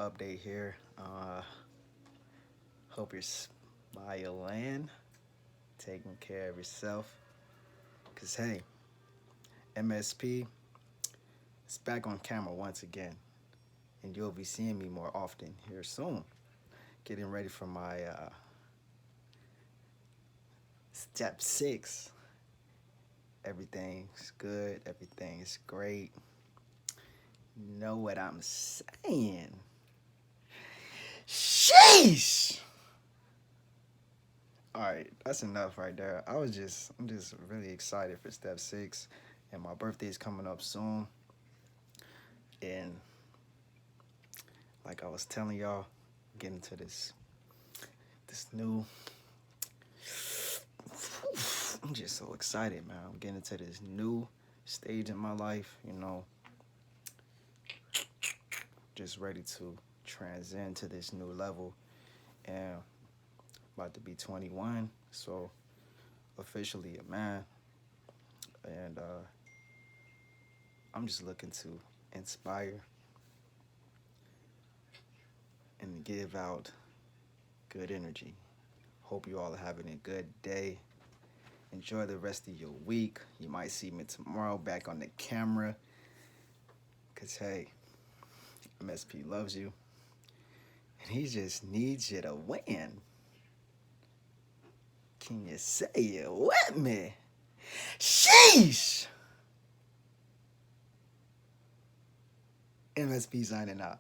update here. Hope you're smiling, taking care of yourself. Cause hey, MSP is back on camera once again, and you'll be seeing me more often here soon. Getting ready for my step 6. Everything's good. Everything's great. Know what I'm saying? Sheesh! All right, that's enough right there. I'm just really excited for step 6, and my birthday is coming up soon. And like I was telling y'all, getting to this new. I'm just so excited, man. I'm getting to this new stage in my life. Just ready to transcend to this new level, and about to be 21, so officially a man. And I'm just looking to inspire and give out good energy. Hope you all are having a good day. Enjoy the rest of your week. You might see me tomorrow back on the camera. Cause hey, MSP loves you. And he just needs you to win. Can you say it with me? Sheesh! MSP signing out.